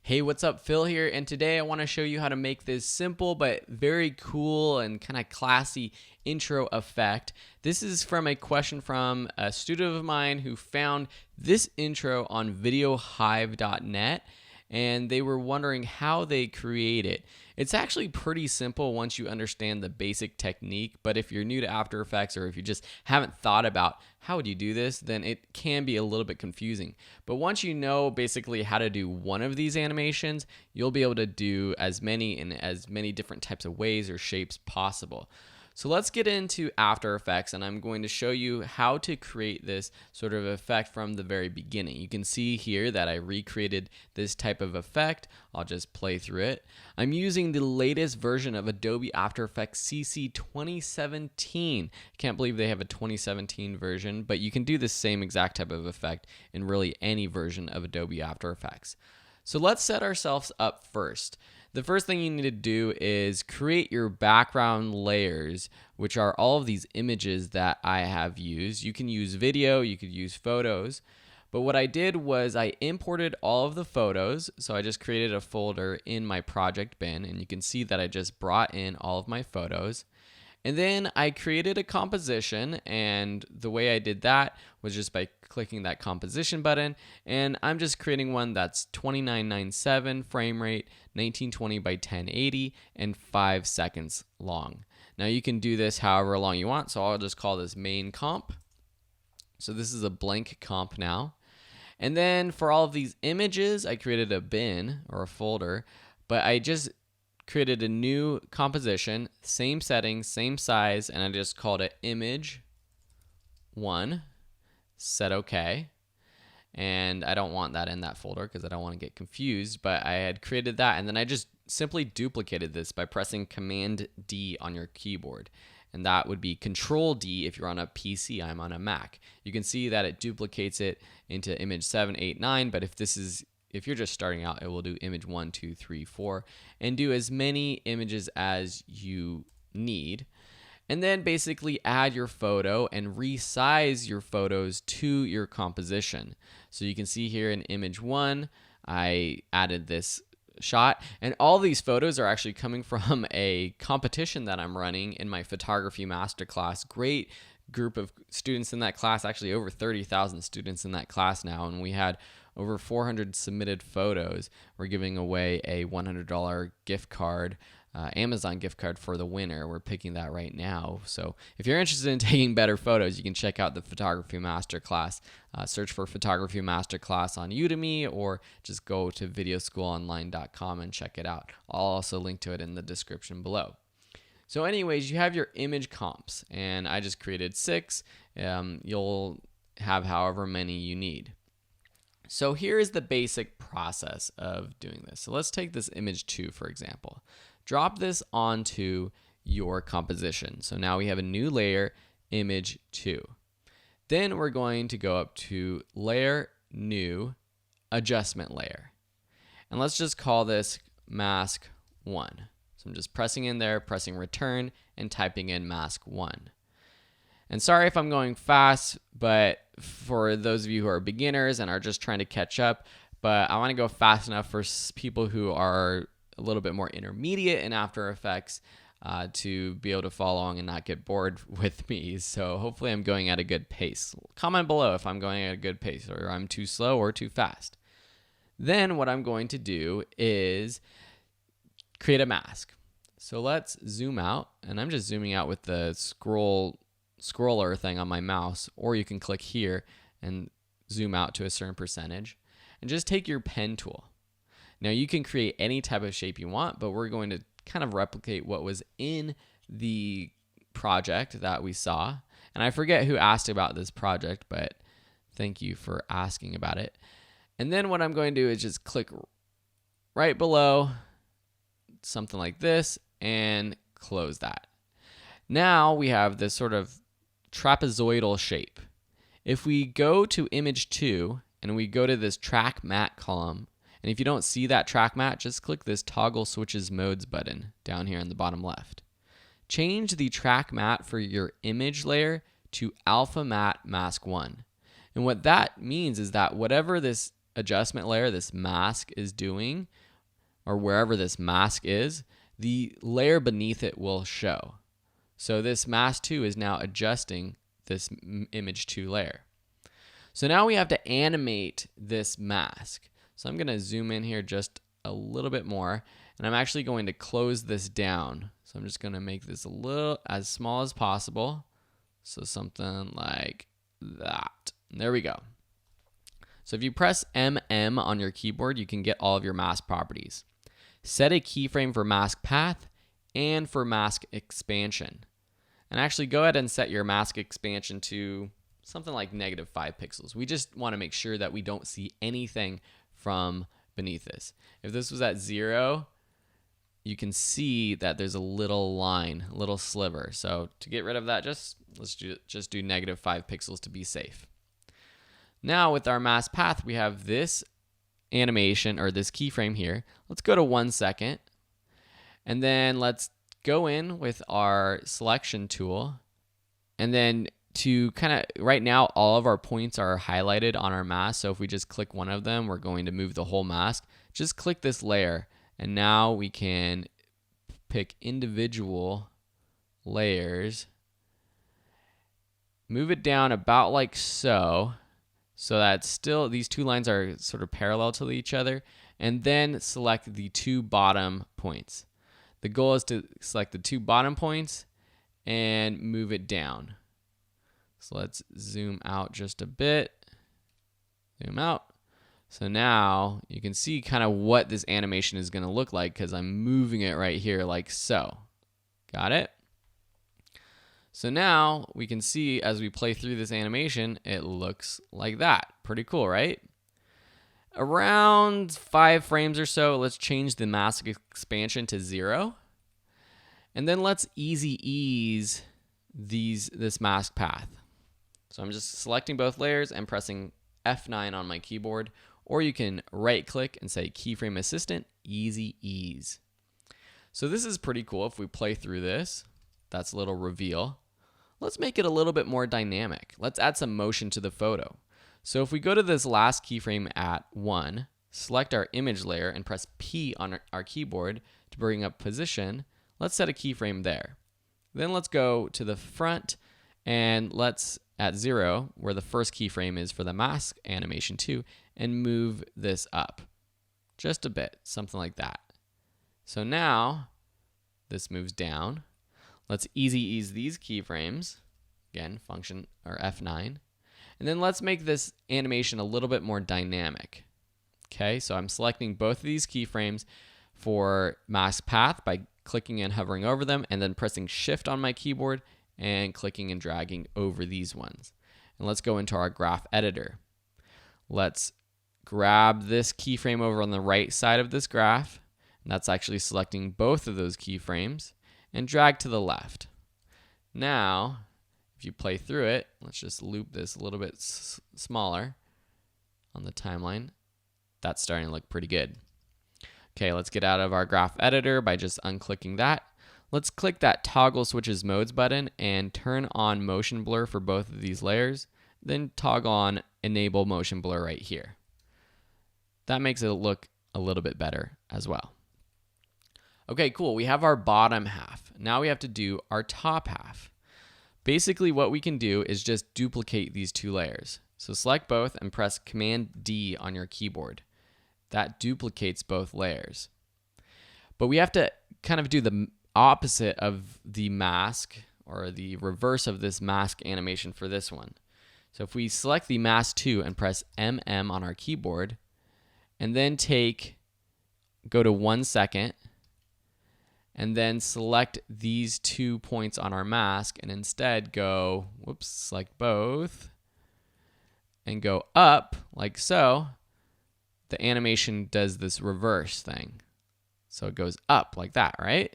Hey, what's up? Phil here, and today I want to show you how to make this simple but very cool and kind of classy intro effect. This is from a question from a student of mine who found this intro on videohive.net, and they were wondering how they create it. It's actually pretty simple once you understand the basic technique, but if you're new to After Effects or if you just haven't thought about how would you do this, then it can be a little bit confusing. But once you know basically how to do one of these animations, you'll be able to do as many in as many different types of ways or shapes possible. So let's get into After Effects, and I'm going to show you how to create this sort of effect from the very beginning. You can see here that I recreated this type of effect. I'll just play through it. I'm using the latest version of Adobe After Effects CC 2017. Can't believe they have a 2017 version, but you can do the same exact type of effect in really any version of Adobe After Effects. So let's set ourselves up first. The first thing you need to do is create your background layers, which are all of these images that I have used. You can use video, you could use photos, but what I did was I imported all of the photos. So I just created a folder in my project bin, and you can see that I just brought in all of my photos. And then I created a composition, and the way I did that was just by clicking that composition button, and I'm just creating one that's 2997 frame rate, 1920 by 1080, and 5 seconds long. Now you can do this however long you want, so I'll just call this main comp. So this is a blank comp now. And then for all of these images, I created a bin or a folder, but I just created a new composition, same settings, same size, and I just called it image 1, set OK. And I don't want that in that folder because I don't want to get confused, but I had created that, and then I just simply duplicated this by pressing Command D on your keyboard. And that would be Control D if you're on a PC. I'm on a Mac. You can see that it duplicates it into image 7, 8, 9, but if you're just starting out, it will do image 1, 2, 3, 4, and do as many images as you need. And then basically add your photo and resize your photos to your composition. So you can see here in image 1, I added this shot, and all these photos are actually coming from a competition that I'm running in my photography masterclass. Great group of students in that class, actually over 30,000 students in that class now, and we had over 400 submitted photos. We're giving away a $100 gift card, Amazon gift card for the winner. We're picking that right now. So if you're interested in taking better photos, you can check out the Photography Masterclass. Search for Photography Masterclass on Udemy, or just go to videoschoolonline.com and check it out. I'll also link to it in the description below. So anyways, you have your image comps, and I just created 6. You'll have however many you need. So here is the basic process of doing this. So let's take this image 2, for example. Drop this onto your composition. So now we have a new layer, image 2. Then we're going to go up to layer, new, adjustment layer. And let's just call this mask 1. So I'm just pressing in there, pressing return, and typing in mask 1. And sorry if I'm going fast, but for those of you who are beginners and are just trying to catch up, but I want to go fast enough for people who are a little bit more intermediate in After Effects to be able to follow along and not get bored with me. So hopefully I'm going at a good pace. Comment below if I'm going at a good pace, or I'm too slow or too fast. Then what I'm going to do is create a mask. So let's zoom out, and I'm just zooming out with the scroller thing on my mouse, or you can click here and zoom out to a certain percentage, and just take your pen tool. Now you can create any type of shape you want, but we're going to kind of replicate what was in the project that we saw. And I forget who asked about this project, but thank you for asking about it. And then what I'm going to do is just click right below something like this and close that. Now we have this sort of trapezoidal shape. If we go to image 2 and we go to this track matte column, and if you don't see that track matte, just click this toggle switches modes button down here in the bottom left. Change the track matte for your image layer to alpha matte mask 1. And what that means is that whatever this adjustment layer, this mask, is doing, or wherever this mask is, the layer beneath it will show. So this mask 2 is now adjusting this image 2 layer. So now we have to animate this mask. So I'm going to zoom in here just a little bit more, and I'm actually going to close this down. So I'm just going to make this a little as small as possible. So something like that. There we go. So if you press MM on your keyboard, you can get all of your mask properties. Set a keyframe for mask path and for mask expansion. And actually go ahead and set your mask expansion to something like -5 pixels. We just want to make sure that we don't see anything from beneath this. If this was at 0, you can see that there's a little line, a little sliver. So to get rid of that, let's just do -5 pixels to be safe. Now with our mask path, we have this animation, or this keyframe here. Let's go to 1 second. And then let's go in with our selection tool. And then to right now, all of our points are highlighted on our mask. So if we just click one of them, we're going to move the whole mask. Just click this layer. And now we can pick individual layers. Move it down about like so. So that still these two lines are sort of parallel to each other, and then select the 2 bottom points. The goal is to select the 2 bottom points and move it down. So let's zoom out just a bit. Zoom out. So now you can see kind of what this animation is going to look like because I'm moving it right here like so. Got it? So now we can see as we play through this animation, it looks like that. Pretty cool, right? Around 5 frames or so, let's change the mask expansion to 0. And then let's easy ease this mask path. So I'm just selecting both layers and pressing F9 on my keyboard, or you can right click and say Keyframe Assistant, Easy Ease. So this is pretty cool. If we play through this, that's a little reveal. Let's make it a little bit more dynamic. Let's add some motion to the photo. So if we go to this last keyframe at 1, select our image layer and press P on our keyboard to bring up position, let's set a keyframe there. Then let's go to the front and let's, at 0, where the first keyframe is for the mask animation 2, and move this up just a bit, something like that. So now this moves down. Let's easy ease these keyframes. Again, function or F9. And then let's make this animation a little bit more dynamic. Okay, so I'm selecting both of these keyframes for mask path by clicking and hovering over them, and then pressing Shift on my keyboard and clicking and dragging over these ones. And let's go into our graph editor. Let's grab this keyframe over on the right side of this graph. And that's actually selecting both of those keyframes, and drag to the left. Now, if you play through it, let's just loop this a little bit smaller on the timeline. That's starting to look pretty good. Okay, let's get out of our graph editor by just unclicking that. Let's click that toggle switches modes button and turn on motion blur for both of these layers. Then toggle on enable motion blur right here. That makes it look a little bit better as well. Okay, cool. We have our bottom half. Now we have to do our top half. Basically, what we can do is just duplicate these 2 layers. So select both and press Command D on your keyboard. That duplicates both layers. But we have to kind of do the opposite of the mask, or the reverse of this mask animation for this one. So if we select the mask 2 and press MM on our keyboard, and then go to 1 second, and then select these 2 points on our mask, and instead go, select both, and go up like so, the animation does this reverse thing. So it goes up like that, right?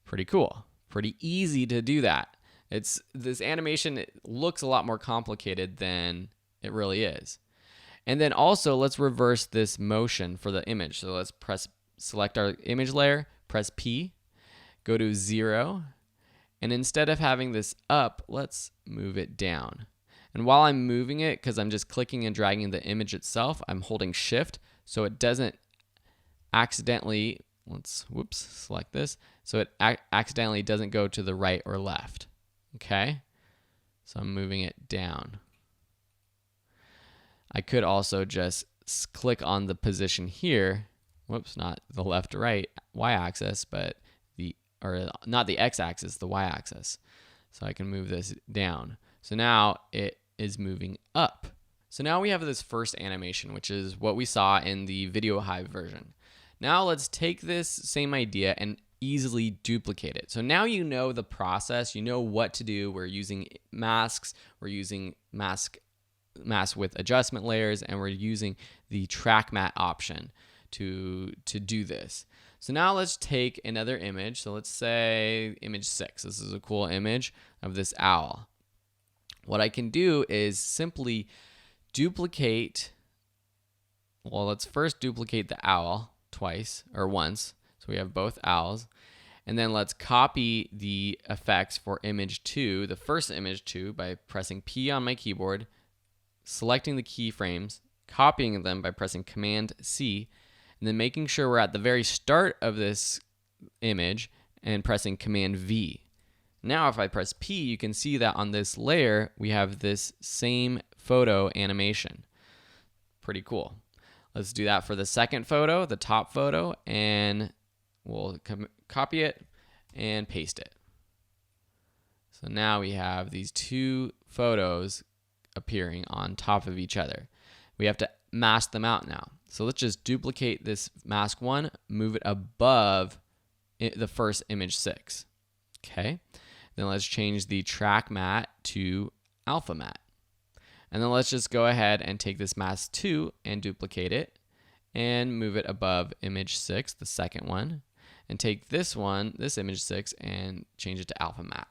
Pretty cool. Pretty easy to do that. This animation, it looks a lot more complicated than it really is. And then also, let's reverse this motion for the image. So let's select our image layer, press P, go to 0, and instead of having this up, let's move it down. And while I'm moving it, because I'm just clicking and dragging the image itself, I'm holding shift so it doesn't accidentally, select this, so it accidentally doesn't go to the right or left. Okay, so I'm moving it down. I could also just click on the position here. Not the left or right y-axis, but not the x-axis, the y-axis. So I can move this down. So now it is moving up. So now we have this first animation, which is what we saw in the VideoHive version. Now let's take this same idea and easily duplicate it. So now you know the process, you know what to do. We're using masks, we're using mask with adjustment layers, and we're using the track matte option to do this. So now let's take another image. So let's say image 6. This is a cool image of this owl. What I can do is simply duplicate, let's first duplicate the owl once. So we have both owls. And then let's copy the effects for image 2, the first image 2, by pressing P on my keyboard, selecting the keyframes, copying them by pressing Command C, and then making sure we're at the very start of this image and pressing Command V. Now if I press P, you can see that on this layer we have this same photo animation. Pretty cool. Let's do that for the second photo, the top photo, and we'll copy it and paste it. So now we have these two photos appearing on top of each other. We have to mask them out now. So let's just duplicate this mask 1, move it above the first image 6. Okay. Then let's change the track matte to alpha matte. And then let's just go ahead and take this mask 2 and duplicate it and move it above image 6, the second one, and take this image 6, and change it to alpha matte.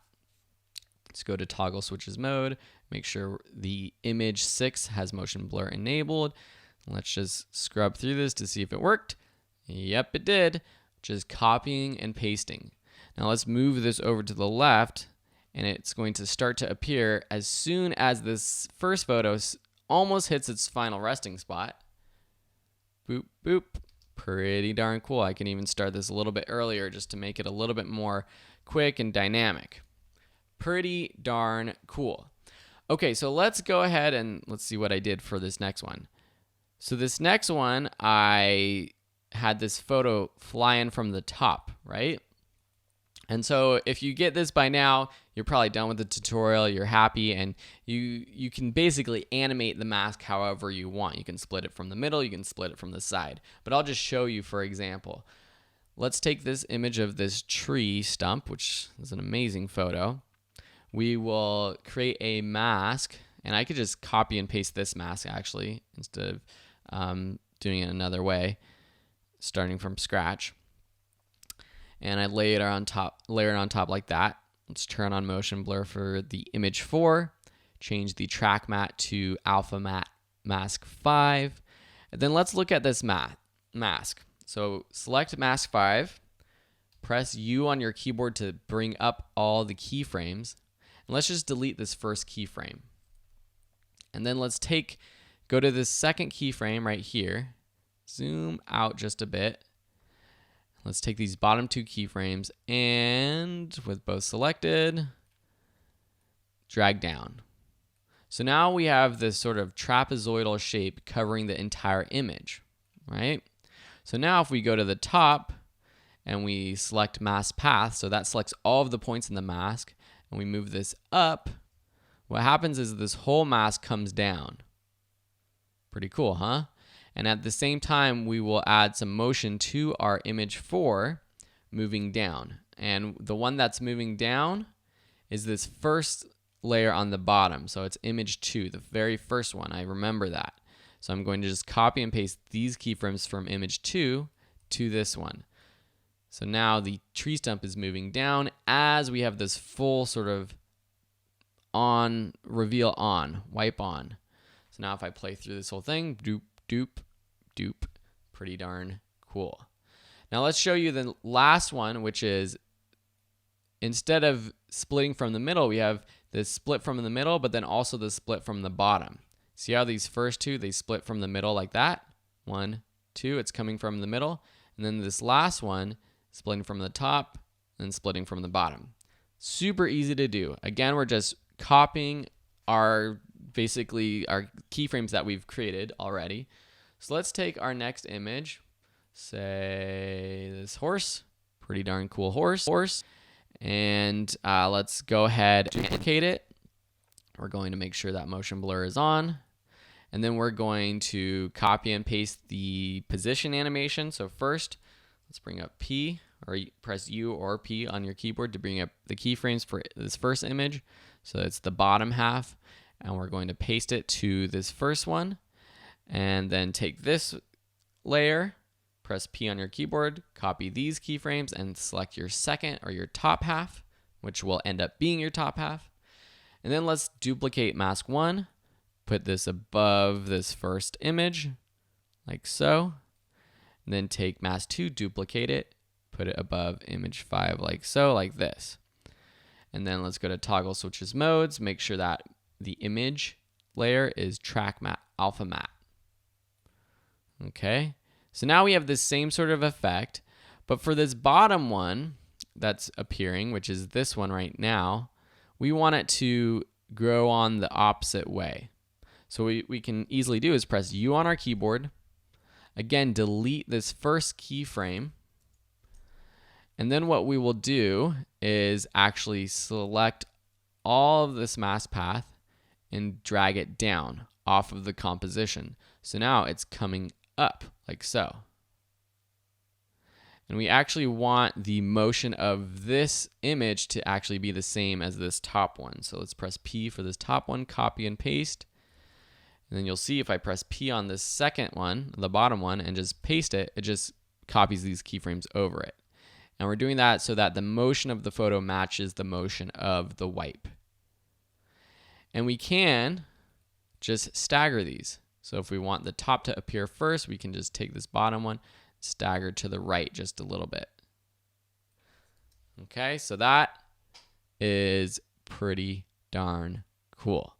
Let's go to toggle switches mode, make sure the image 6 has motion blur enabled. Let's just scrub through this to see if it worked. Yep, it did. Just copying and pasting. Now let's move this over to the left, and it's going to start to appear as soon as this first photo almost hits its final resting spot. Boop, boop. Pretty darn cool. I can even start this a little bit earlier just to make it a little bit more quick and dynamic. Pretty darn cool. Okay, so let's go ahead and let's see what I did for this next one. So this next one, I had this photo fly in from the top, right? And so if you get this by now, you're probably done with the tutorial, you're happy, and you can basically animate the mask however you want. You can split it from the middle, you can split it from the side. But I'll just show you, for example. Let's take this image of this tree stump, which is an amazing photo. We will create a mask, and I could just copy and paste this mask actually, instead of doing it another way, starting from scratch. And I layer it on top like that. Let's turn on motion blur for the image 4, change the track matte to alpha matte mask 5. And then let's look at this mask. So select mask 5, press U on your keyboard to bring up all the keyframes. And let's just delete this first keyframe. And then let's go to this second keyframe right here, zoom out just a bit. Let's take these bottom 2 keyframes and, with both selected, drag down. So now we have this sort of trapezoidal shape covering the entire image, right? So now if we go to the top and we select mask path, so that selects all of the points in the mask, and we move this up, what happens is this whole mask comes down. Pretty cool, huh? And at the same time, we will add some motion to our image 4 moving down. And the one that's moving down is this first layer on the bottom. So it's image 2, the very first one. I remember that. So I'm going to just copy and paste these keyframes from image 2 to this one. So now the tree stump is moving down as we have this full sort of reveal on, wipe on. So now if I play through this whole thing, doop, doop, doop, pretty darn cool. Now let's show you the last one, which is instead of splitting from the middle, we have this split from the middle, but then also the split from the bottom. See how these first two, they split from the middle like that? 1, 2, it's coming from the middle. And then this last one, splitting from the top and splitting from the bottom. Super easy to do. Again, we're just copying basically our keyframes that we've created already. So let's take our next image, say this horse, pretty darn cool horse. And let's go ahead and duplicate it. We're going to make sure that motion blur is on. And then we're going to copy and paste the position animation. So first, let's bring up P, or press U or P on your keyboard to bring up the keyframes for this first image. So it's the bottom half. And we're going to paste it to this first one. And then take this layer, press P on your keyboard, copy these keyframes, and select your second or your top half, which will end up being your top half. And then let's duplicate mask 1, put this above this first image, like so. And then take mask 2, duplicate it, put it above image 5, like so, like this. And then let's go to toggle switches modes, make sure that the image layer is track matte, alpha matte. Okay, so now we have this same sort of effect, but for this bottom one that's appearing, which is this one right now, we want it to grow on the opposite way. So what we can easily do is press U on our keyboard, again delete this first keyframe, and then what we will do is actually select all of this mask path and drag it down off of the composition. So now it's coming up like so. And we actually want the motion of this image to actually be the same as this top one. So let's press P for this top one, copy and paste. And then you'll see if I press P on this second one, the bottom one, and just paste it, it just copies these keyframes over it. And we're doing that so that the motion of the photo matches the motion of the wipe. And we can just stagger these. So if we want the top to appear first, we can just take this bottom one, stagger to the right just a little bit. Okay, so that is pretty darn cool.